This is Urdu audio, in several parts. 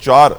4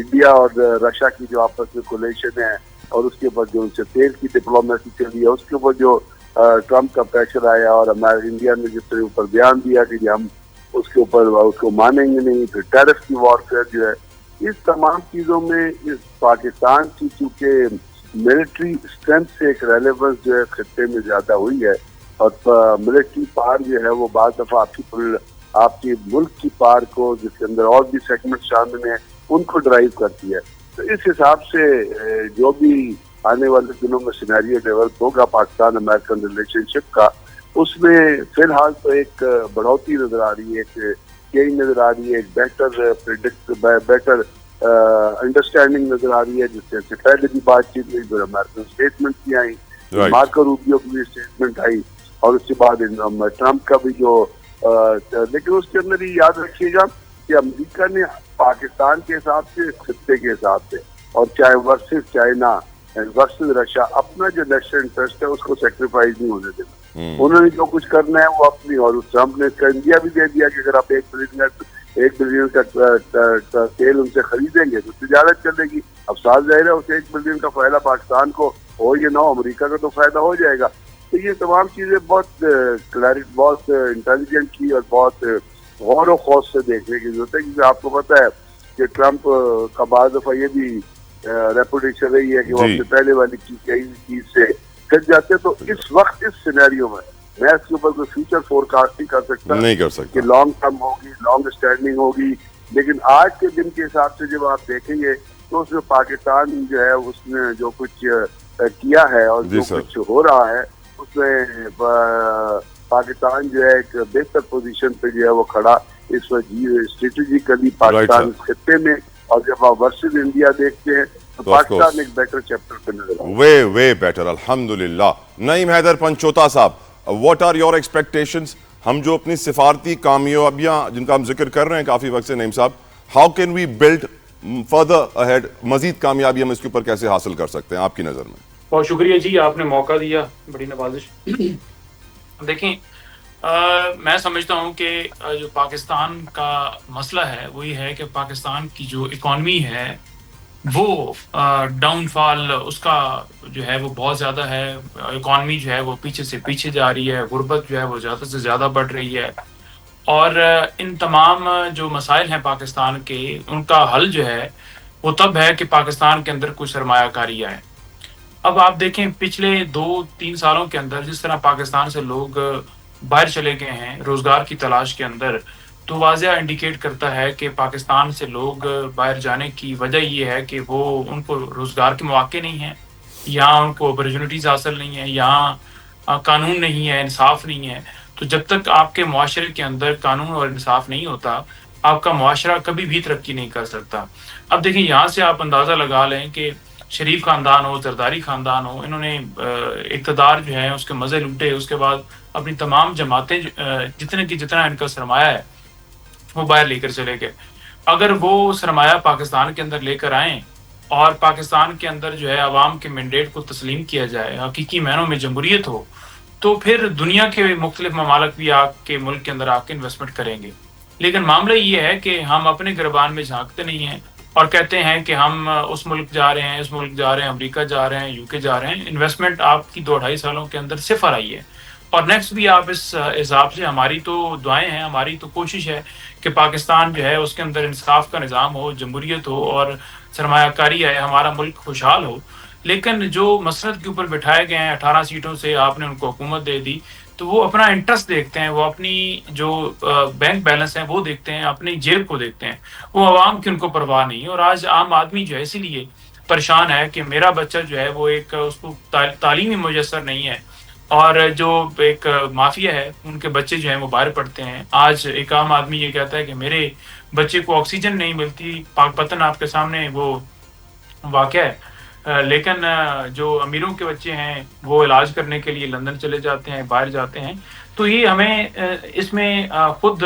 انڈیا اور رشیا کی جو آپس میں کولیشن ہے اور اس کے اوپر جو ان سے تیل کی ڈپلومیسی چلی ہے، اس کے اوپر جو ٹرمپ کا پریشر آیا اور انڈیا نے جس طرح اوپر بیان دیا کہ ہم اس کے اوپر اس کو مانیں گے نہیں، پھر ٹیرف کی وارفیئر جو ہے، اس تمام چیزوں میں اس پاکستان کی چونکہ ملٹری اسٹرینتھ سے ایک ریلیونس جو ہے خطے میں زیادہ ہوئی ہے، اور ملٹری پار جو ہے وہ بعض دفعہ آپ کی ملک کی پار کو، جس کے اندر اور بھی سیگمنٹ شامل ہیں، ان کو ڈرائیو کرتی ہے. تو اس حساب سے جو بھی آنے والے دنوں میں سینیریو ڈیولپ ہوگا پاکستان امریکن ریلیشن شپ کا، اس میں فی الحال تو ایک بڑھوتری نظر آ رہی ہے، ایک چینج نظر آ رہی ہے، ایک بیٹر انڈرسٹینڈنگ نظر آ رہی ہے، جس سے پہلے بھی بات چیت ہوئی، پھر امریکن اسٹیٹمنٹ بھی آئی، مارکو روبیو کی بھی اسٹیٹمنٹ آئی، اور اس کے بعد ٹرمپ کا بھی جو لیکن اس کے اندر یہ یاد رکھیے گا کہ امریکہ نے پاکستان کے حساب سے، خطے کے حساب سے، اور چاہے ورسز چائنا ورسز رشیا، اپنا جو نیشنل انٹرسٹ ہے اس کو سیکریفائز نہیں ہونے دینا. انہوں نے جو کچھ کرنا ہے وہ اپنی، اور ٹرمپ نے انڈیا بھی دے دیا کہ اگر آپ 1 بلین کا تیل ان سے خریدیں گے تو تجارت چلے گی. اب صاف ظاہر ہے اس 1 بلین کا فائدہ پاکستان کو ہو یا نہ ہو، امریکہ کا تو فائدہ ہو جائے گا. تو یہ تمام چیزیں بہت انٹیلیجنٹ کی اور بہت غور و خوض سے دیکھنے کی ضرورت ہے، کیونکہ آپ کو پتہ ہے کہ ٹرمپ کا بعض دفعہ یہ بھی ریپوٹیشن رہی ہے کہ وہ اپنے پہلے والی چیز سے پھر جاتے ہیں. تو اس وقت اس سینیریو میں اس کے اوپر کوئی فیوچر فور کاسٹ نہیں کر سکتا کہ لانگ ٹرم ہوگی، لانگ اسٹینڈنگ ہوگی، لیکن آج کے دن کے حساب سے جب آپ دیکھیں گے تو اس میں پاکستان جو ہے اس نے جو کچھ کیا ہے اور جو کچھ ہو رہا ہے، اس میں پاکستان جو ہے ایک بہتر پوزیشن پہ جو ہے وہ کھڑا اس وقت اسٹریٹجیکلی پاکستان خطے میں. اور جب آپ ورسز انڈیا دیکھتے ہیں تو پاکستان ایک بیٹر چیپٹر پہ نظر آتا ہے. وے بیٹر الحمدللہ. نعیم حیدر پنچوتا صاحب، واٹ آر یور ایکسپیکٹیشنز؟ ہم جو اپنی سفارتی کامیابیاں جن کا ہم ذکر کر رہے ہیں کافی وقت سے نعیم صاحب، how can we build further ahead? مزید کامیابی ہم اس کے اوپر کیسے حاصل کر سکتے ہیں آپ کی نظر میں؟ بہت شکریہ جی، آپ نے موقع دیا، بڑی نوازش. دیکھیں، میں سمجھتا ہوں کہ جو پاکستان کا مسئلہ ہے وہ یہ ہے کہ پاکستان کی جو اکانومی ہے وہ ڈاؤن فال اس کا جو ہے وہ بہت زیادہ ہے. اکانومی جو ہے وہ پیچھے سے پیچھے جا رہی ہے، غربت جو ہے وہ زیادہ سے زیادہ بڑھ رہی ہے، اور ان تمام جو مسائل ہیں پاکستان کے، ان کا حل جو ہے وہ تب ہے کہ پاکستان کے اندر کوئی سرمایہ کاری آئے. اب آپ دیکھیں پچھلے 2-3 سالوں کے اندر جس طرح پاکستان سے لوگ باہر چلے گئے ہیں روزگار کی تلاش کے اندر، تو واضح انڈیکیٹ کرتا ہے کہ پاکستان سے لوگ باہر جانے کی وجہ یہ ہے کہ وہ ان کو روزگار کے مواقع نہیں ہیں، یہاں ان کو اپرچونیٹیز حاصل نہیں ہیں، یہاں قانون نہیں ہے، انصاف نہیں ہے. تو جب تک آپ کے معاشرے کے اندر قانون اور انصاف نہیں ہوتا، آپ کا معاشرہ کبھی بھی ترقی نہیں کر سکتا. اب دیکھیں یہاں سے آپ اندازہ لگا لیں کہ شریف خاندان ہو، زرداری خاندان ہو، انہوں نے اقتدار جو ہے اس کے مزے لوٹے، اس کے بعد اپنی تمام جماعتیں جتنا ان کا سرمایہ ہے وہ باہر لے کر چلے گئے. اگر وہ سرمایہ پاکستان کے اندر لے کر آئیں اور پاکستان کے اندر جو ہے عوام کے مینڈیٹ کو تسلیم کیا جائے، حقیقی معنوں میں جمہوریت ہو، تو پھر دنیا کے مختلف ممالک بھی آپ کے ملک کے اندر آ کے انویسٹمنٹ کریں گے. لیکن معاملہ یہ ہے کہ ہم اپنے گربان میں جھانکتے نہیں ہیں اور کہتے ہیں کہ ہم اس ملک جا رہے ہیں، اس ملک جا رہے ہیں، امریکہ جا رہے ہیں، یو کے جا رہے ہیں. انویسٹمنٹ آپ کی 2-2.5 سالوں کے اندر صفر آئی ہے، اور نیکسٹ بھی آپ اس حساب سے، ہماری تو دعائیں ہیں، ہماری تو کوشش ہے کہ پاکستان جو ہے اس کے اندر انصاف کا نظام ہو، جمہوریت ہو اور سرمایہ کاری ہے، ہمارا ملک خوشحال ہو. لیکن جو مسرت کے اوپر بٹھائے گئے ہیں 18 سیٹوں سے آپ نے ان کو حکومت دے دی، تو وہ اپنا انٹرسٹ دیکھتے ہیں، وہ اپنی جو بینک بیلنس ہیں وہ دیکھتے ہیں، اپنی جیب کو دیکھتے ہیں، وہ عوام کی ان کو پرواہ نہیں. اور آج عام آدمی جو ہے اسی لیے پریشان ہے کہ میرا بچہ جو ہے وہ ایک اس کو تعلیمی میسر نہیں ہے، اور جو ایک مافیا ہے ان کے بچے جو ہیں وہ باہر پڑتے ہیں. آج ایک عام آدمی یہ کہتا ہے کہ میرے بچے کو آکسیجن نہیں ملتی، پاک پتن آپ کے سامنے وہ واقعہ ہے. لیکن جو امیروں کے بچے ہیں وہ علاج کرنے کے لیے لندن چلے جاتے ہیں، باہر جاتے ہیں. تو یہ ہمیں اس میں خود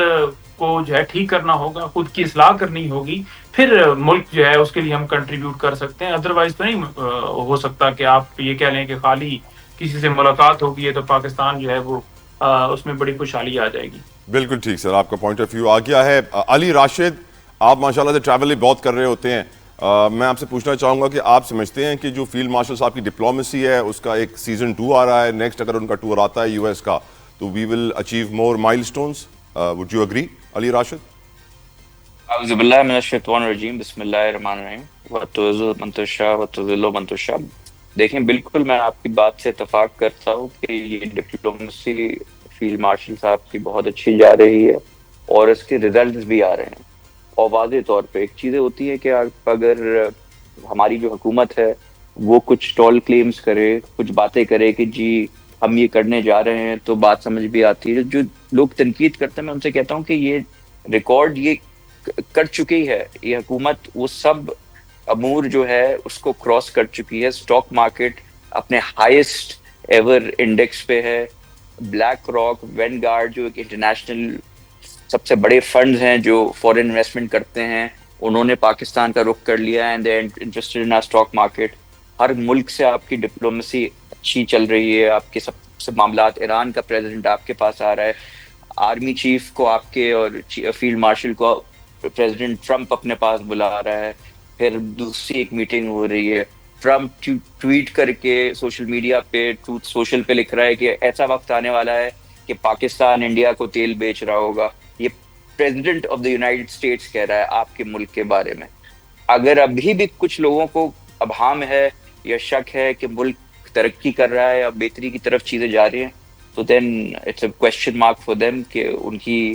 کو جو ہے ٹھیک کرنا ہوگا، خود کی اصلاح کرنی ہوگی، پھر ملک جو ہے اس کے لیے ہم کنٹریبیوٹ کر سکتے ہیں. ادروائز تو نہیں ہو سکتا کہ آپ یہ کہہ لیں کہ خالی کسی سے ملاقات ہوگی ہے تو پاکستان جو ہے وہ اس میں بڑی خوشحالی آ جائے گی. بالکل ٹھیک سر، آپ کا پوائنٹ آف ویو آ گیا ہے. علی راشد، آپ ماشاءاللہ سے ٹریول بہت کر رہے ہوتے ہیں، میں آپ سے پوچھنا چاہوں گا کہ آپ سمجھتے ہیں کہ جو فیلڈ مارشل صاحب کی ڈپلومیسی ہے اس کا ایک سیزن 2 آ رہا ہے نیکسٹ، اگر ان کا ٹور آتا ہے یو ایس کا تو وی ول اچیو مور مائل اسٹونس، وڈ یو اگری علی راشد؟ اعوذ باللہ من الشیطان الرجیم، بسم اللہ الرحمن الرحیم، وتعز من تشاء وتذل من تشاء۔ دیکھیں بالکل میں آپ کی بات سے اتفاق کرتا ہوں کہ یہ ڈپلومیسی فیلڈ مارشل صاحب کی بہت اچھی جا رہی ہے اور اس کے ریزلٹس بھی آ رہے ہیں، اور واضح طور پہ ایک چیزیں ہوتی ہے کہ اگر ہماری جو حکومت ہے وہ کچھ ٹول کلیمز کرے، کچھ باتیں کرے کہ جی ہم یہ کرنے جا رہے ہیں، تو بات سمجھ بھی آتی ہے۔ جو لوگ تنقید کرتے ہیں میں ان سے کہتا ہوں کہ یہ ریکارڈ یہ کر چکی ہے، یہ حکومت وہ سب امور جو ہے اس کو کراس کر چکی ہے۔ سٹاک مارکیٹ اپنے ہائیسٹ ایور انڈیکس پہ ہے، بلیک راک، وین گارڈ جو ایک انٹرنیشنل سب سے بڑے فنڈز ہیں جو فورن انویسٹمنٹ کرتے ہیں، انہوں نے پاکستان کا رخ کر لیا ہے، and they interested in stock market. ہر ملک سے آپ کی ڈپلومیسی اچھی چل رہی ہے، آپ کے سب سے معاملات، ایران کا پریزیڈنٹ آپ کے پاس آ رہا ہے، آرمی چیف کو آپ کے اور فیلڈ مارشل کو پریزیڈنٹ ٹرمپ اپنے پاس بلا رہا ہے، پھر دوسری ایک میٹنگ ہو رہی ہے، ٹرمپ ٹویٹ کر کے سوشل میڈیا پہ، ٹروتھ سوشل پہ لکھ رہا ہے کہ ایسا وقت آنے والا ہے کہ پاکستان انڈیا کو تیل بیچ رہا ہوگا۔ یہ president of the United States کہہ رہا ہے آپ کے ملک کے بارے میں۔ اگر ابھی بھی کچھ لوگوں کو ابہام ہے یا شک ہے کہ ملک ترقی کر رہا ہے یا بہتری کی طرف چیزیں جا رہی ہیں، تو then it's a question mark for them کہ ان کی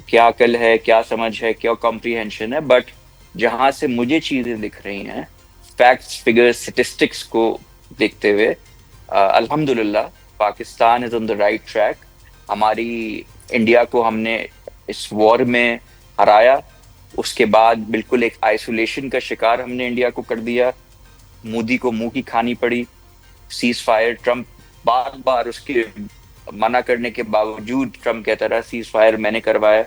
کیا عقل ہے، کیا سمجھ ہے، کیا کمپریہنشن ہے۔ بٹ جہاں سے مجھے چیزیں دکھ رہی ہیں فیکٹس، فگر، اسٹیٹسٹکس کو دیکھتے ہوئے، الحمدللہ پاکستان از آن دا رائٹ ٹریک۔ ہماری انڈیا کو ہم نے اس وار میں ہرایا، اس کے بعد بالکل ایک آئسولیشن کا شکار ہم نے انڈیا کو کر دیا، مودی کو منہ کی کھانی پڑی، سیز فائر، ٹرمپ بار بار اس کے منع کرنے کے باوجود ٹرمپ کہتا رہا سیز فائر میں نے کروایا۔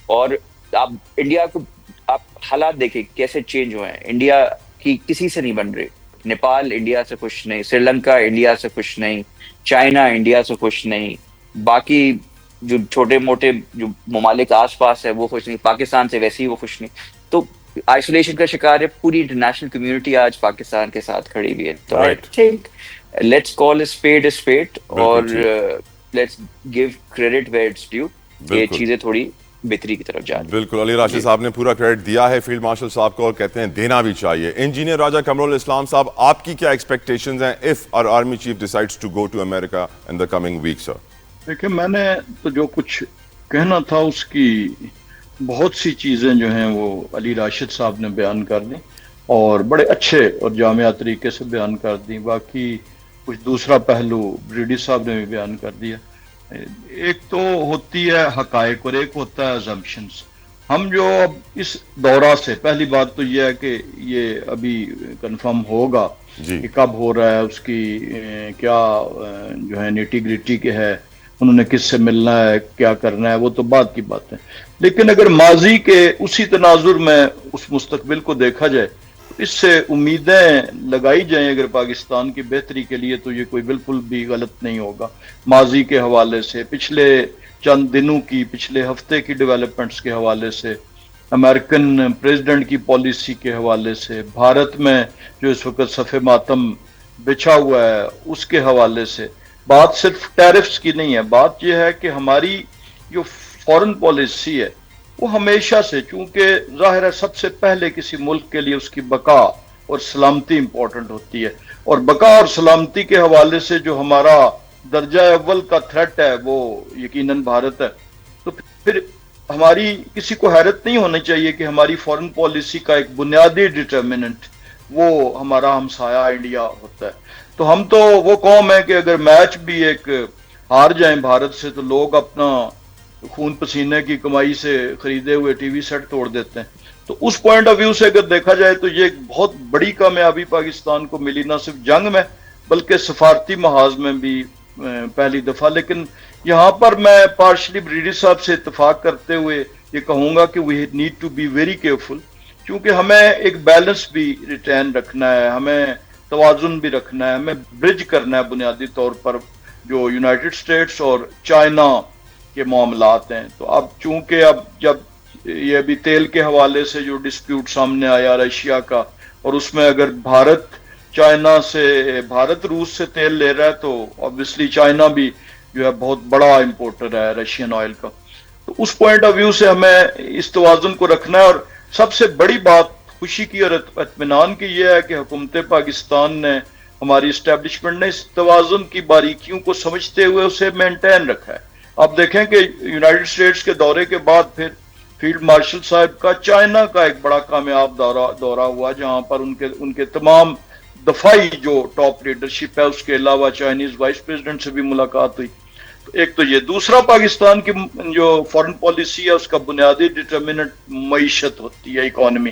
اور آپ انڈیا کو آپ حالات دیکھیں کیسے چینج ہوئے ہیں، انڈیا کی کسی سے نہیں بن رہی، نیپال انڈیا سے خوش نہیں، سری لنکا انڈیا سے خوش نہیں، چائنا انڈیا سے خوش نہیں، باقی جو چھوٹے موٹے جو ممالک آس پاس ہے وہ خوش نہیں، پاکستان سے ویسے ہی وہ خوش نہیں۔ تو آئسولیشن کا شکار ہے، پوری انٹرنیشنل کمیونٹی آج پاکستان کے ساتھ کھڑی ہوئی ہے۔ تو I think let's call speed speed اور let's give credit where it's due, یہ چیزیں تھوڑی بہتری کی طرف جا رہی ہیں۔ بالکل، علی راشد صاحب نے پورا کریڈٹ دیا ہے فیلڈ مارشل صاحب کو اور کہتے ہیں دینا بھی چاہیے۔ انجینئر راجہ قمر الاسلام صاحب، آپ کی کیا ایکسپیکٹیشنز ہیں if our army chief decides to go to America in the coming week, sir؟ دیکھیں میں نے تو جو کچھ کہنا تھا اس کی بہت سی چیزیں جو ہیں وہ علی راشد صاحب نے بیان کر دیں اور بڑے اچھے اور جامعہ طریقے سے بیان کر دیں، باقی کچھ دوسرا پہلو بریڈی صاحب نے بھی بیان کر دیا۔ ایک تو ہوتی ہے حقائق اور ایک ہوتا ہے assumptions۔ ہم جو اب اس دورہ سے، پہلی بات تو یہ ہے کہ یہ ابھی کنفرم ہوگا کہ کب ہو رہا ہے، اس کی کیا جو ہے نیٹی گریٹی کے ہے، انہوں نے کس سے ملنا ہے، کیا کرنا ہے، وہ تو بعد کی بات ہے۔ لیکن اگر ماضی کے اسی تناظر میں اس مستقبل کو دیکھا جائے تو اس سے امیدیں لگائی جائیں اگر پاکستان کی بہتری کے لیے، تو یہ کوئی بالکل بھی غلط نہیں ہوگا۔ ماضی کے حوالے سے، پچھلے چند دنوں کی، پچھلے ہفتے کی ڈیولپمنٹس کے حوالے سے، امریکن پریزیڈنٹ کی پالیسی کے حوالے سے، بھارت میں جو اس وقت صف ماتم بچھا ہوا ہے اس کے حوالے سے، بات صرف ٹیرفز کی نہیں ہے، بات یہ ہے کہ ہماری جو فورن پالیسی ہے وہ ہمیشہ سے، چونکہ ظاہر ہے سب سے پہلے کسی ملک کے لیے اس کی بقا اور سلامتی امپورٹنٹ ہوتی ہے، اور بقا اور سلامتی کے حوالے سے جو ہمارا درجہ اول کا تھریٹ ہے وہ یقیناً بھارت ہے۔ تو پھر ہماری کسی کو حیرت نہیں ہونی چاہیے کہ ہماری فورن پالیسی کا ایک بنیادی ڈٹرمننٹ وہ ہمارا ہمسایہ انڈیا ہوتا ہے۔ تو ہم تو وہ قوم ہے کہ اگر میچ بھی ایک ہار جائیں بھارت سے تو لوگ اپنا خون پسینے کی کمائی سے خریدے ہوئے ٹی وی سیٹ توڑ دیتے ہیں۔ تو اس پوائنٹ آف ویو سے اگر دیکھا جائے تو یہ ایک بہت بڑی کامیابی پاکستان کو ملی، نہ صرف جنگ میں بلکہ سفارتی محاذ میں بھی پہلی دفعہ۔ لیکن یہاں پر میں پارشلی بریڈی صاحب سے اتفاق کرتے ہوئے یہ کہوں گا کہ we need to be very careful, کیونکہ ہمیں ایک بیلنس بھی ریٹین رکھنا ہے، ہمیں توازن بھی رکھنا ہے، ہمیں برج کرنا ہے بنیادی طور پر جو یونائٹڈ اسٹیٹس اور چائنا کے معاملات ہیں۔ تو اب چونکہ اب جب یہ ابھی تیل کے حوالے سے جو ڈسپیوٹ سامنے آیا رشیا کا، اور اس میں اگر بھارت روس سے تیل لے رہا ہے تو obviously چائنا بھی جو ہے بہت بڑا امپورٹر ہے رشین آئل کا. تو اس پوائنٹ آف ویو سے ہمیں اس توازن کو رکھنا ہے. اور سب سے بڑی بات خوشی کی اور اطمینان کی یہ ہے کہ حکومت پاکستان نے، ہماری اسٹیبلشمنٹ نے اس توازن کی باریکیوں کو سمجھتے ہوئے اسے مینٹین رکھا ہے. آپ دیکھیں کہ یونائٹڈ اسٹیٹس کے دورے کے بعد پھر فیلڈ مارشل صاحب کا چائنا کا ایک بڑا کامیاب دورہ ہوا، جہاں پر ان کے تمام دفاعی جو ٹاپ لیڈرشپ ہے، اس کے علاوہ چائنیز وائس پریزیڈنٹ سے بھی ملاقات ہوئی. ایک تو یہ، دوسرا پاکستان کی جو فارن پالیسی ہے اس کا بنیادی ڈٹرمنٹ معیشت ہوتی ہے، اکانومی.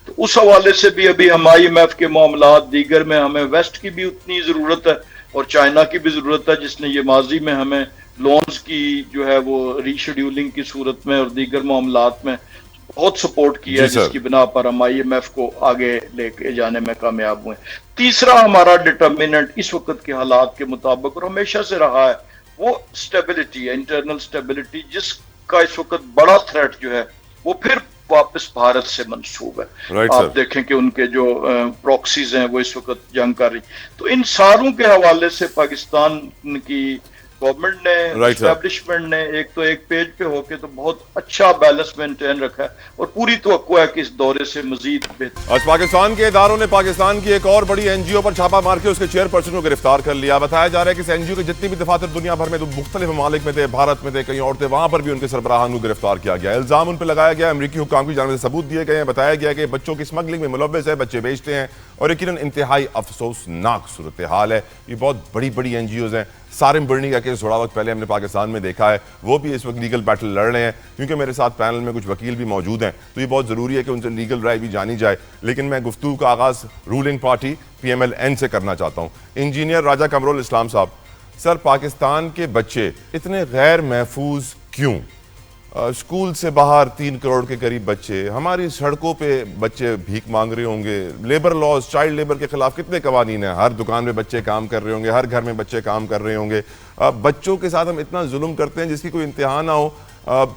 تو اس حوالے سے بھی ابھی ہم IMF کے معاملات دیگر میں ہمیں ویسٹ کی بھی اتنی ضرورت ہے اور چائنا کی بھی ضرورت ہے، جس نے یہ ماضی میں ہمیں لونز کی جو ہے وہ ری شیڈیولنگ کی صورت میں اور دیگر معاملات میں بہت سپورٹ کیا ہے، جس کی بنا پر ہم IMF کو آگے لے کے جانے میں کامیاب ہوئے. تیسرا ہمارا ڈٹرمنٹ اس وقت کے حالات کے مطابق اور ہمیشہ سے رہا ہے، وہ سٹیبلٹی ہے، انٹرنل سٹیبلٹی، جس کا اس وقت بڑا تھریٹ جو ہے وہ پھر واپس بھارت سے منسوب ہے. آپ دیکھیں کہ ان کے جو پروکسیز ہیں وہ اس وقت جنگ کر رہی. تو ان ساروں کے حوالے سے پاکستان کی گورنمنٹ نے، اسٹیبلشمنٹ نے ایک پیج پہ ہو کے تو بہت اچھا بیلنس مینٹین رکھا ہے، اور پوری توقع ہے کہ اس دورے سے مزید بہتر. آج پاکستان کے اداروں نے پاکستان کی ایک اور بڑی NGO پر چھاپا مار کے اس کے چیئرپرسن کو گرفتار کر لیا. بتایا جا رہا ہے کہ اس NGO کے جتنی بھی دفاتر دنیا بھر میں تو مختلف ممالک میں تھے، بھارت میں تھے، کہیں اور تھے، وہاں پر بھی ان کے سربراہان کو گرفتار کیا گیا. الزام ان پہ لگایا گیا، امریکی حکام کی جانب سے ثبوت دیے گئے ہیں. بتایا گیا کہ بچوں کی اسمگلنگ میں ملوث ہے، بچے بیچتے ہیں، اور یقیناً انتہائی افسوسناک صورتحال ہے. یہ بہت بڑی بڑی NGOs ہیں. سارم برنی کا کیس تھوڑا وقت پہلے ہم نے پاکستان میں دیکھا ہے، وہ بھی اس وقت لیگل بیٹل لڑ رہے ہیں. کیونکہ میرے ساتھ پینل میں کچھ وکیل بھی موجود ہیں تو یہ بہت ضروری ہے کہ ان سے لیگل رائے بھی جانی جائے. لیکن میں گفتگو کا آغاز رولنگ پارٹی PMLN سے کرنا چاہتا ہوں. انجینئر راجہ قمرول اسلام صاحب، سر، پاکستان کے بچے اتنے غیر محفوظ کیوں؟ اسکول سے باہر 3 کروڑ کے قریب بچے، ہماری سڑکوں پہ بچے بھیک مانگ رہے ہوں گے. لیبر لاز، چائلڈ لیبر کے خلاف کتنے قوانین ہیں، ہر دکان میں بچے کام کر رہے ہوں گے، ہر گھر میں بچے کام کر رہے ہوں گے. بچوں کے ساتھ ہم اتنا ظلم کرتے ہیں جس کی کوئی انتہا نہ ہو.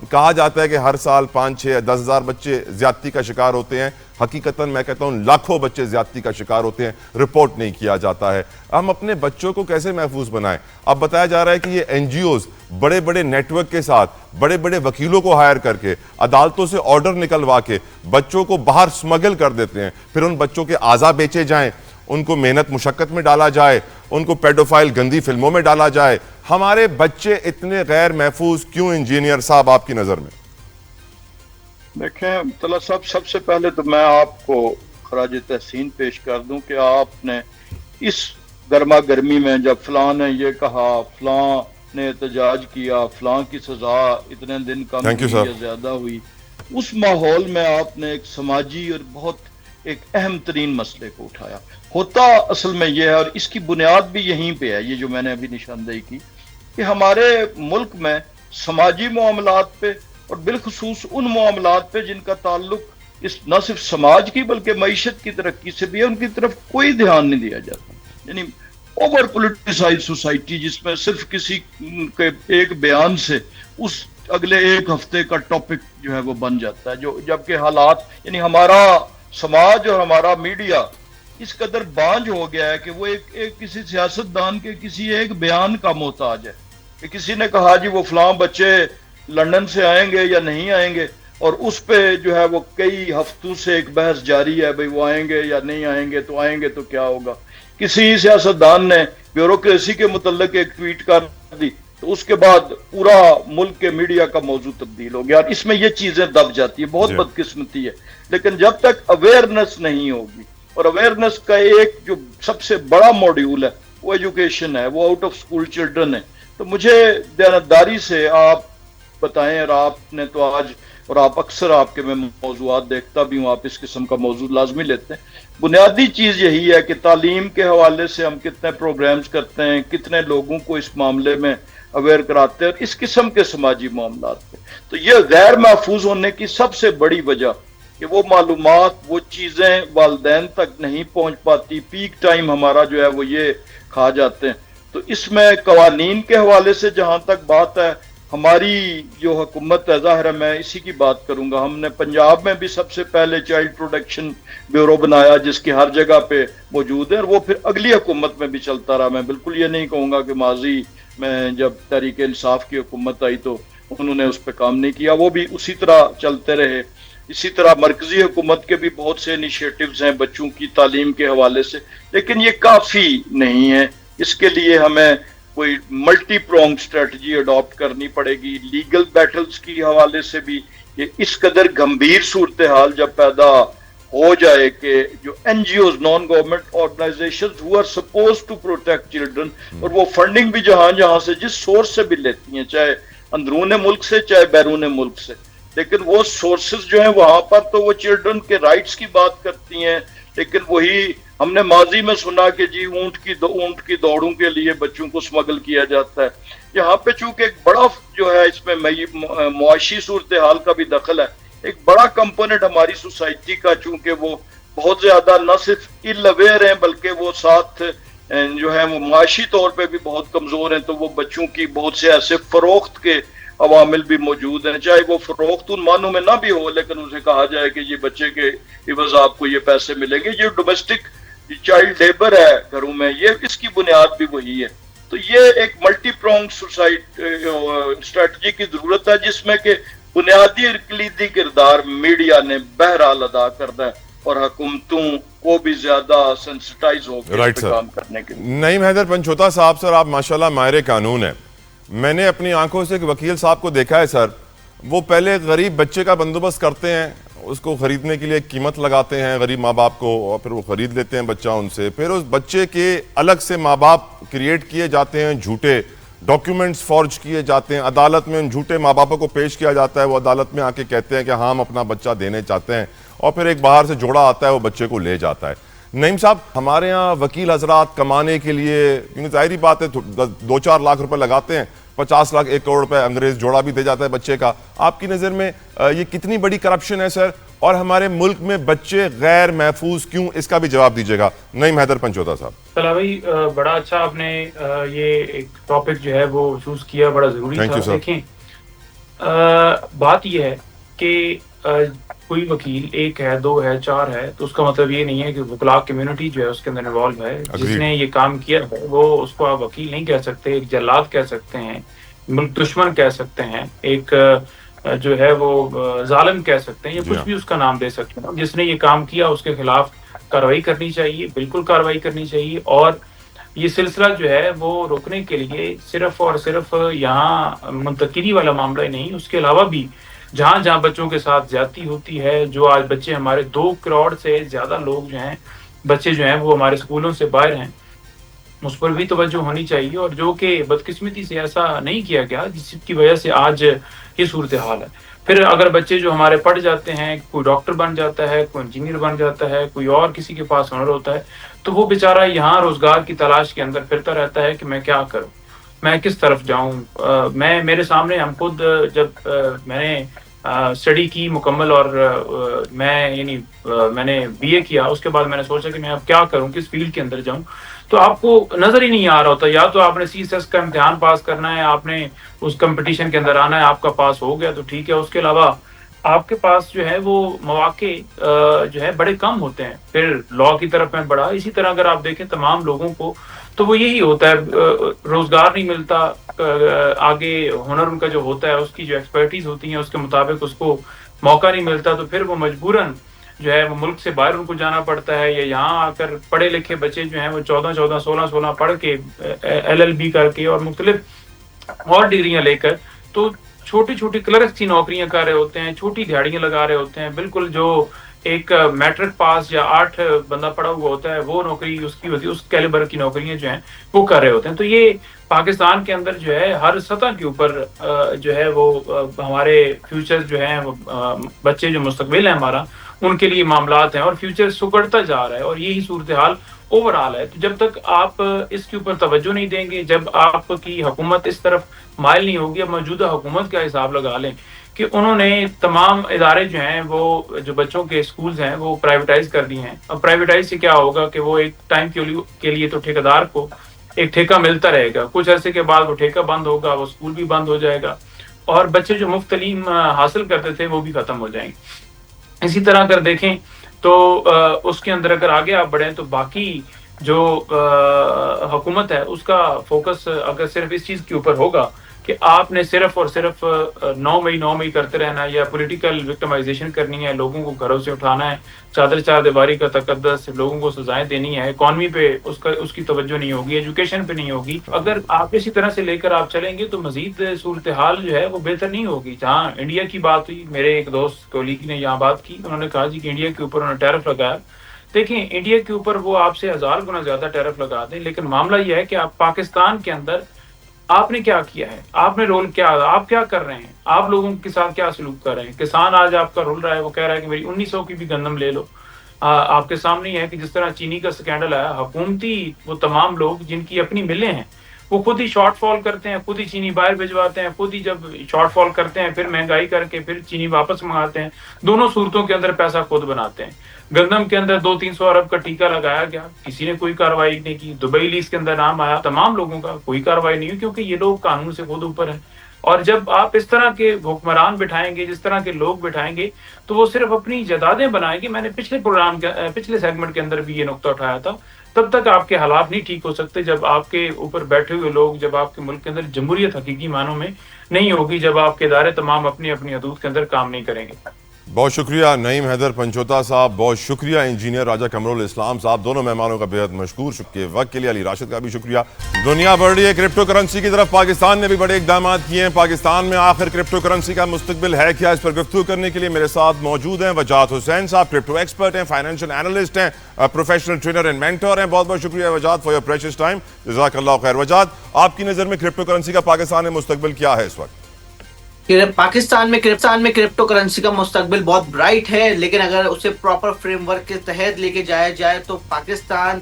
کہا جاتا ہے کہ ہر سال 5، 6، 10 ہزار بچے زیادتی کا شکار ہوتے ہیں. حقیقتاً میں کہتا ہوں لاکھوں بچے زیادتی کا شکار ہوتے ہیں، رپورٹ نہیں کیا جاتا ہے. ہم اپنے بچوں کو کیسے محفوظ بنائیں؟ اب بتایا جا رہا ہے کہ یہ NGOs بڑے بڑے نیٹ ورک کے ساتھ بڑے بڑے وکیلوں کو ہائر کر کے عدالتوں سے آرڈر نکلوا کے بچوں کو باہر سمگل کر دیتے ہیں. پھر ان بچوں کے اعضاء بیچے جائیں، ان کو محنت مشقت میں ڈالا جائے، ان کو پیڈوفائل گندی فلموں میں ڈالا جائے. ہمارے بچے اتنے غیر محفوظ کیوں انجینئر صاحب آپ کی نظر میں؟ دیکھیں طلعت صاحب، سب سے پہلے تو میں آپ کو خراج تحسین پیش کر دوں کہ آپ نے اس گرما گرمی میں جب فلاں نے یہ کہا، فلاں نے احتجاج کیا، فلاں کی سزا اتنے دن کم ہوئی یا زیادہ ہوئی، اس ماحول میں آپ نے ایک سماجی اور بہت ایک اہم ترین مسئلے کو اٹھایا. ہوتا اصل میں یہ ہے، اور اس کی بنیاد بھی یہیں پہ ہے، یہ جو میں نے ابھی نشاندہی کی، کہ ہمارے ملک میں سماجی معاملات پہ اور بالخصوص ان معاملات پہ جن کا تعلق اس نہ صرف سماج کی بلکہ معیشت کی ترقی سے بھی ہے، ان کی طرف کوئی دھیان نہیں دیا جاتا. یعنی اوور پولیٹیسائز سوسائٹی، جس میں صرف کسی کے ایک بیان سے اس اگلے ایک ہفتے کا ٹاپک جو ہے وہ بن جاتا ہے، جو جبکہ حالات، یعنی ہمارا سماج اور ہمارا میڈیا اس قدر بانج ہو گیا ہے کہ وہ ایک کسی سیاستدان کے کسی ایک بیان کا محتاج ہے. کہ کسی نے کہا جی وہ فلاں بچے لندن سے آئیں گے یا نہیں آئیں گے، اور اس پہ جو ہے وہ کئی ہفتوں سے ایک بحث جاری ہے، بھئی وہ آئیں گے یا نہیں آئیں گے تو کیا ہوگا. کسی سیاستدان نے بیوروکریسی کے متعلق ایک ٹویٹ کر دی تو اس کے بعد پورا ملک کے میڈیا کا موضوع تبدیل ہو گیا. اس میں یہ چیزیں دب جاتی ہے، بہت بدقسمتی ہے. لیکن جب تک اویئرنس نہیں ہوگی، اور اویئرنس کا ایک جو سب سے بڑا موڈیول ہے وہ ایجوکیشن ہے، وہ آؤٹ آف سکول چلڈرن ہے. تو مجھے دیانتداری سے آپ بتائیں، اور آپ نے تو آج، اور آپ اکثر آپ کے میں موضوعات دیکھتا بھی ہوں، آپ اس قسم کا موضوع لازمی لیتے ہیں. بنیادی چیز یہی ہے کہ تعلیم کے حوالے سے ہم کتنے پروگرامز کرتے ہیں، کتنے لوگوں کو اس معاملے میں اویئر کراتے ہیں، اور اس قسم کے سماجی معاملات پہ. تو یہ غیر محفوظ ہونے کی سب سے بڑی وجہ کہ وہ معلومات، وہ چیزیں والدین تک نہیں پہنچ پاتی. پیک ٹائم ہمارا جو ہے وہ یہ کھا جاتے ہیں. تو اس میں قوانین کے حوالے سے جہاں تک بات ہے، ہماری جو حکومت ہے، ظاہر ہے میں اسی کی بات کروں گا، ہم نے پنجاب میں بھی سب سے پہلے چائلڈ پروٹیکشن بیورو بنایا جس کی ہر جگہ پہ موجود ہے، اور وہ پھر اگلی حکومت میں بھی چلتا رہا. میں بالکل یہ نہیں کہوں گا کہ ماضی میں جب تحریک انصاف کی حکومت آئی تو انہوں نے اس پہ کام نہیں کیا، وہ بھی اسی طرح چلتے رہے. اسی طرح مرکزی حکومت کے بھی بہت سے انیشیٹوز ہیں بچوں کی تعلیم کے حوالے سے، لیکن یہ کافی نہیں ہے. اس کے لیے ہمیں کوئی ملٹی پرونگ اسٹریٹجی اڈاپٹ کرنی پڑے گی. لیگل بیٹلز کی حوالے سے بھی یہ اس قدر گمبھیر صورتحال جب پیدا ہو جائے کہ جو NGOs, non government organisations who are suppose to protect children, اور وہ فنڈنگ بھی جہاں سے جس سورس سے بھی لیتی ہیں، چاہے اندرون ملک سے چاہے بیرون ملک سے، لیکن وہ سورسز جو ہیں وہاں پر تو وہ چلڈرن کے رائٹس کی بات کرتی ہیں، لیکن وہی ہم نے ماضی میں سنا کہ جی اونٹ کی دوڑوں کے لیے بچوں کو سمگل کیا جاتا ہے. یہاں پہ چونکہ ایک بڑا جو ہے اس میں معاشی صورتحال کا بھی دخل ہے، ایک بڑا کمپوننٹ ہماری سوسائٹی کا، چونکہ وہ بہت زیادہ نہ صرف ایل اویئر ہیں بلکہ وہ ساتھ جو ہے وہ معاشی طور پہ بھی بہت کمزور ہیں، تو وہ بچوں کی بہت سے ایسے فروخت کے عوامل بھی موجود ہیں، چاہے وہ فروخت ان معنوں میں نہ بھی ہو، لیکن اسے کہا جائے کہ یہ بچے کے عوض آپ کو یہ پیسے ملیں گے. یہ ڈومیسٹک چائلڈ لیبر ہے گھروں میں، یہ اس کی بنیاد بھی وہی ہے. تو یہ ایک ملٹی پرونگ اسٹریٹجی کی ضرورت ہے جس میں کہ بنیادی اور کلیدی کردار میڈیا نے بہرحال ادا کرنا ہے، اور حکومتوں کو بھی زیادہ سینسٹائز ہو کے اس پہ کام کرنے کے لیے. نعیم حیدر پنچوتا صاحب، سر آپ ماشاءاللہ ماہر قانون ہیں. میں نے اپنی آنکھوں سے ایک وکیل صاحب کو دیکھا ہے سر، وہ پہلے غریب بچے کا بندوبست کرتے ہیں، اس کو خریدنے کے لیے قیمت لگاتے ہیں غریب ماں باپ کو، اور پھر وہ خرید لیتے ہیں بچہ ان سے. پھر اس بچے کے الگ سے ماں باپ کریٹ کیے جاتے ہیں، جھوٹے ڈاکیومنٹس فورج کیے جاتے ہیں، عدالت میں ان جھوٹے ماں باپوں کو پیش کیا جاتا ہے، وہ عدالت میں آ کے کہتے ہیں کہ ہم اپنا بچہ دینے چاہتے ہیں، اور پھر ایک باہر سے جوڑا آتا ہے وہ بچے کو لے جاتا ہے. نعیم صاحب، ہمارے ہاں وکیل حضرات کمانے کے لیے ظاہری بات ہے 2-4 لاکھ روپے لگاتے ہیں، 50 لاکھ 1 کروڑ روپے انگریز جوڑا بھی دے جاتا ہے بچے کا. آپ کی نظر میں یہ کتنی بڑی کرپشن ہے سر، اور ہمارے ملک میں بچے غیر محفوظ کیوں، اس کا بھی جواب دیجیے گا نعیم حیدر پنچوتا صاحب. طلحہ بھائی، بڑا اچھا آپ نے یہ ایک ٹاپک جو ہے وہ چوز کیا، بڑا ضروری تھا. دیکھیں، بات یہ ہے کہ کوئی وکیل 1 ہے 2 ہے 4 ہے تو اس کا مطلب یہ نہیں ہے کہ وکلاء کمیونٹی جو ہے اس کے اندر انوالو ہے. جس نے یہ کام کیا ہے وہ اس کو آپ وکیل نہیں کہہ سکتے، ایک جلاد کہہ سکتے ہیں، ملک دشمن کہہ سکتے ہیں، ایک جو ہے وہ ظالم کہہ سکتے ہیں، یا کچھ بھی اس کا نام دے سکتے ہیں. جس نے یہ کام کیا اس کے خلاف کارروائی کرنی چاہیے، بالکل کارروائی کرنی چاہیے. اور یہ سلسلہ جو ہے وہ روکنے کے لیے صرف اور صرف یہاں منتقلی والا معاملہ ہی نہیں، اس کے علاوہ بھی جہاں جہاں بچوں کے ساتھ زیادتی ہوتی ہے، جو آج بچے ہمارے 2 کروڑ سے زیادہ لوگ جو ہیں، بچے جو ہیں وہ ہمارے اسکولوں سے باہر ہیں، اس پر بھی توجہ ہونی چاہیے. اور جو کہ بدقسمتی سے ایسا نہیں کیا گیا، جس کی وجہ سے آج یہ صورتحال ہے. پھر اگر بچے جو ہمارے پڑھ جاتے ہیں، کوئی ڈاکٹر بن جاتا ہے، کوئی انجینئر بن جاتا ہے، کوئی اور کسی کے پاس ہنر ہوتا ہے، تو وہ بیچارہ یہاں روزگار کی تلاش کے اندر پھرتا رہتا ہے کہ میں کیا کروں، میں کس طرف جاؤں. میرے سامنے ہم خود جب میں نے اسٹڈی کی مکمل، اور میں نے بی اے کیا، اس کے بعد میں نے سوچا کہ میں اب کیا کروں، کس فیلڈ کے اندر جاؤں، تو آپ کو نظر ہی نہیں آ رہا ہوتا. یا تو آپ نے سی ایس ایس کا امتحان پاس کرنا ہے، آپ نے اس کمپٹیشن کے اندر آنا ہے، آپ کا پاس ہو گیا تو ٹھیک ہے، اس کے علاوہ آپ کے پاس جو ہے وہ مواقع جو ہے بڑے کم ہوتے ہیں. پھر لاء کی طرف میں بڑھا، اسی طرح اگر آپ دیکھیں تمام لوگوں کو تو وہ یہی ہوتا ہے، روزگار نہیں ملتا، آگے ہنر ان کا جو ہوتا ہے، اس کی جو ایکسپرٹیز ہوتی ہیں اس کے مطابق اس کو موقع نہیں ملتا، تو پھر وہ مجبوراً جو ہے وہ ملک سے باہر ان کو جانا پڑتا ہے. یا یہاں آ کر پڑھے لکھے بچے جو ہیں وہ 14 16 پڑھ کے LLB کر کے اور مختلف اور ڈگریاں لے کر تو چھوٹی چھوٹی کلرکس کی نوکریاں کر رہے ہوتے ہیں، چھوٹی دیہڑیاں لگا رہے ہوتے ہیں. بالکل جو ایک میٹرک پاس یا 8 بندہ پڑھا ہوا ہوتا ہے وہ نوکری اس کی ہوتی ہے، اس کیلیبر کی نوکریاں جو ہیں وہ کر رہے ہوتے ہیں. تو یہ پاکستان کے اندر جو ہے ہر سطح کے اوپر جو ہے وہ ہمارے فیوچر جو ہیں، بچے جو مستقبل ہے ہمارا، ان کے لیے معاملات ہیں، اور فیوچر سکڑتا جا رہا ہے، اور یہی صورتحال اوور آل ہے. تو جب تک آپ اس کے اوپر توجہ نہیں دیں گے، جب آپ کی حکومت اس طرف مائل نہیں ہوگی. اب موجودہ حکومت کا حساب لگا لیں کہ انہوں نے تمام ادارے جو ہیں وہ جو بچوں کے اسکولز ہیں وہ پرائیویٹائز کر دی ہیں. اب پرائیویٹائز سے کیا ہوگا کہ وہ ایک ٹائم کے لیے تو ٹھیکیدار کو ایک ٹھیکہ ملتا رہے گا، کچھ عرصے کے بعد وہ ٹھیکہ بند ہوگا، وہ اسکول بھی بند ہو جائے گا. اور بچے جو مفت تعلیم حاصل کرتے تھے وہ بھی ختم ہو جائیں گے۔ اسی طرح اگر دیکھیں تو اس کے اندر اگر آگے آپ بڑھیں تو باقی جو حکومت ہے اس کا فوکس اگر صرف اس چیز کے اوپر ہوگا کہ آپ نے صرف اور صرف 9 مئی کرتے رہنا ہے یا پولیٹیکل وکٹمائزیشن کرنی ہے، لوگوں کو گھروں سے اٹھانا ہے، چار دیواری کا تقدس، لوگوں کو سزائیں دینی ہے، اکانومی پہ اس کی توجہ نہیں ہوگی، ایجوکیشن پہ نہیں ہوگی، اگر آپ اسی طرح سے لے کر آپ چلیں گے تو مزید صورتحال جو ہے وہ بہتر نہیں ہوگی۔ جہاں انڈیا کی بات ہوئی، میرے ایک دوست کولیگ نے یہاں بات کی، انہوں نے کہا جی کہ انڈیا کے اوپر انہوں نے ٹیرف لگایا۔ دیکھیں انڈیا کے اوپر وہ آپ سے 1000 گنا زیادہ ٹیرف لگا دیں، لیکن معاملہ یہ ہے کہ آپ پاکستان کے اندر آپ نے کیا کیا ہے، آپ نے رول کیا، آپ کیا کر رہے ہیں، آپ لوگوں کے ساتھ کیا سلوک کر رہے ہیں۔ کسان آج آپ کا رول رہا ہے، وہ کہہ رہا ہے کہ میری 1900 کی بھی گندم لے لو۔ آپ کے سامنے یہ ہے کہ جس طرح چینی کا سکینڈل آیا، حکومتی وہ تمام لوگ جن کی اپنی ملیں ہیں وہ خود ہی شارٹ فال کرتے ہیں، خود ہی چینی باہر بھجواتے ہیں، خود ہی جب شارٹ فال کرتے ہیں پھر مہنگائی کر کے پھر چینی واپس منگاتے ہیں، دونوں صورتوں کے اندر پیسہ خود بناتے ہیں۔ گندم کے اندر 200-300 ارب کا ٹیکہ لگایا گیا، کسی نے کوئی کارروائی نہیں کی۔ دبئی لیز کے اندر نام آیا، تمام لوگوں کا کوئی کارروائی نہیں ہوئی کیونکہ یہ لوگ قانون سے خود اوپر ہیں۔ اور جب آپ اس طرح کے حکمران بٹھائیں گے، جس طرح کے لوگ بٹھائیں گے تو وہ صرف اپنی جائیدادیں بنائیں گے۔ میں نے پچھلے سیگمنٹ کے اندر بھی یہ نقطہ اٹھایا تھا، تب تک آپ کے حالات نہیں ٹھیک ہو سکتے جب آپ کے اوپر بیٹھے ہوئے لوگ، جب آپ کے ملک کے اندر جمہوریت حقیقی معنوں میں نہیں ہوگی، جب آپ کے ادارے تمام اپنی اپنی حدود کے اندر کام نہیں کریں گے۔ بہت شکریہ نعیم حیدر پنچوتا صاحب، بہت شکریہ انجینئر راجہ قمر الاسلام صاحب، دونوں مہمانوں کا بہت مشکور، شکریہ وقت کے لیے، علی راشد کا بھی شکریہ۔ دنیا بڑھ رہی ہے کرپٹو کرنسی کی طرف، پاکستان نے بھی بڑے اقدامات کیے ہیں۔ پاکستان میں آخر کرپٹو کرنسی کا مستقبل ہے کیا، اس پر گفتگو کرنے کے لیے میرے ساتھ موجود ہیں وجاہت حسین صاحب، کرپٹو ایکسپرٹ ہیں، فائنینشیل اینالسٹ ہیں، پروفیشنل ٹرینر اینڈ مینٹور ہیں۔ بہت بہت شکریہ وجاہت فار یور پریشیس ٹائم، جزاک اللہ خیر۔ وجاہت، آپ کی نظر میں کرپٹو کرنسی کا پاکستان میں مستقبل کیا ہے اس وقت؟ پاکستان میں کرپٹو کرنسی کا مستقبل بہت برائٹ ہے، لیکن اگر اسے پراپر فریم ورک کے تحت لے کے جایا جائے تو پاکستان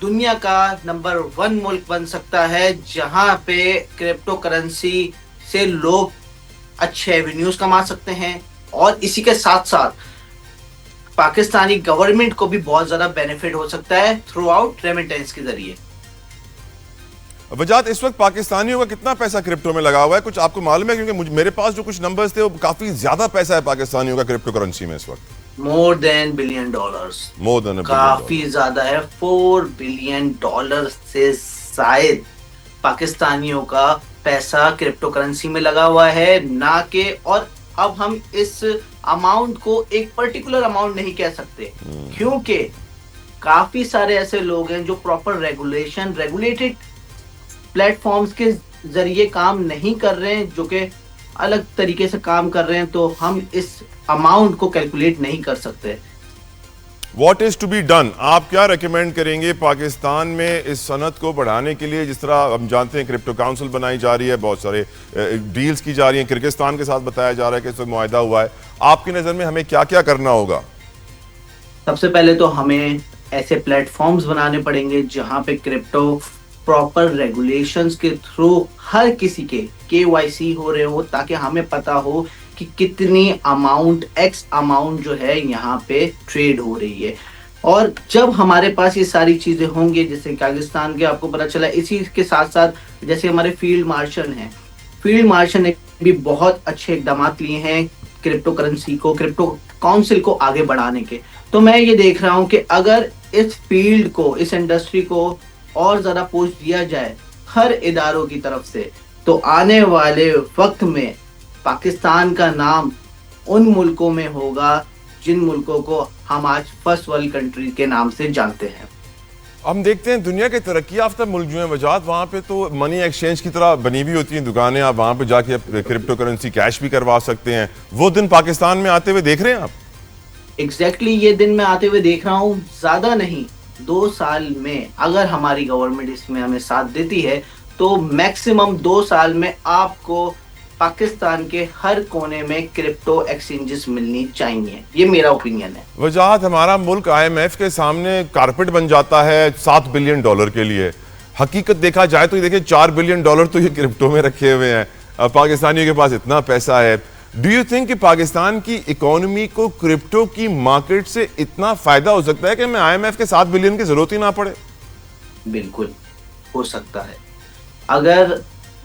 دنیا کا نمبر 1 ملک بن سکتا ہے جہاں پہ کرپٹو کرنسی سے لوگ اچھے ایونیوز کما سکتے ہیں، اور اسی کے ساتھ ساتھ پاکستانی گورنمنٹ کو بھی بہت زیادہ بینیفٹ ہو سکتا ہے تھرو آؤٹ ریمیٹنس کے ذریعے۔ وجاہت، اس وقت پاکستانیوں کا کتنا پیسہ کرپٹو میں لگا ہوا ہے، کچھ آپ کو معلوم ہے؟ کیونکہ میرے پاس جو کچھ نمبرز تھے وہ کافی زیادہ پیسہ ہے پاکستانیوں کا کرپٹو کرنسی میں اس وقت۔ مور دین بلین ڈالرز، کافی زیادہ ہے۔ $4 بلین سے زائد پاکستانیوں کا پیسہ کرپٹو کرنسی میں لگا ہوا ہے، نہ کہ، اور اب ہم اس اماؤنٹ کو ایک پرٹیکولر اماؤنٹ نہیں کہہ سکتے کیونکہ کافی سارے ایسے لوگ ہیں جو پراپر ریگولیٹڈ پلیٹ فارمز کے ذریعے کام نہیں کر رہے ہیں، جو کہ الگ طریقے سے کام کر رہے ہیں، تو ہم اس اماؤنٹ کو کیلکولیٹ نہیں کر سکتے۔ What is to be done, آپ کیا ریکمینڈ کریں گے پاکستان میں اس صنعت کو بڑھانے کے لیے؟ جس طرح ہم جانتے ہیں کرپٹو کاؤنسل بنائی جا رہی ہے، بہت سارے ڈیلز کی جا رہی ہیں، کرغزستان کے ساتھ بتایا جا رہا ہے کہ اس وقت معاہدہ ہوا ہے، آپ کی نظر میں ہمیں کیا کیا کرنا ہوگا؟ سب سے پہلے تو ہمیں ایسے پلیٹ فارمز بنانے پڑیں گے جہاں پہ کرپٹو پراپر ریگولیشنز کے تھرو ہر کسی کے KYC ہو رہے ہو، تاکہ ہمیں پتا ہو کہ کتنی اماؤنٹ، ایکس اماؤنٹ جو ہے یہاں پہ ٹریڈ ہو رہی ہے۔ اور جب ہمارے پاس یہ ساری چیزیں ہوں گی، جیسے پاکستان کے آپ کو پتا چلا، اسی کے ساتھ ساتھ جیسے ہمارے فیلڈ مارشل ہیں، فیلڈ مارشل نے بھی بہت اچھے اقدامات لیے ہیں کرپٹو کرنسی کو، کرپٹو کاؤنسل کو آگے بڑھانے کے۔ تو میں یہ دیکھ رہا ہوں کہ اگر اس فیلڈ کو، اس انڈسٹری کو اور زیادہ پوش دیا جائے ہر اداروں کی طرف سے، تو آنے والے وقت میں پاکستان کا نام ان ملکوں میں ہوگا جن ملکوں کو ہم آج فرسٹ ورلڈ کنٹری کے نام سے جانتے ہیں۔ ہم دیکھتے ہیں دنیا کے ترقی یافتہ ملک جو ہیں وجاہت، وہاں پہ تو منی ایکسچینج کی طرح بنی ہوئی ہوتی ہیں دکانیں، آپ وہاں پہ جا کے کرپٹو کرنسی کیش بھی کروا سکتے ہیں، وہ دن پاکستان میں آتے ہوئے دیکھ رہے ہیں آپ؟ ایگزیکٹلی یہ دن میں آتے ہوئے دیکھ رہا ہوں، زیادہ نہیں، 2 سال میں اگر ہماری گورنمنٹ اس میں ہمیں ساتھ دیتی ہے تو میکسیمم 2 سال میں آپ کو پاکستان کے ہر کونے میں کرپٹو ایکسچینجز ملنی چاہیے، یہ میرا اوپینین ہے۔ وجاہت، ہمارا ملک IMF کے سامنے کارپٹ بن جاتا ہے $7 بلین کے لیے، حقیقت دیکھا جائے تو یہ دیکھیں $4 بلین تو یہ کرپٹو میں رکھے ہوئے ہیں، پاکستانیوں کے پاس اتنا پیسہ ہے۔ ڈو یو تھنک کہ پاکستان کی اکانومی کو کرپٹو کی مارکیٹ سے اتنا فائدہ ہو سکتا ہے کہ ہمیں IMF کے $7 بلین کی ضرورت ہی نہ پڑے؟ بالکل ہو سکتا ہے، اگر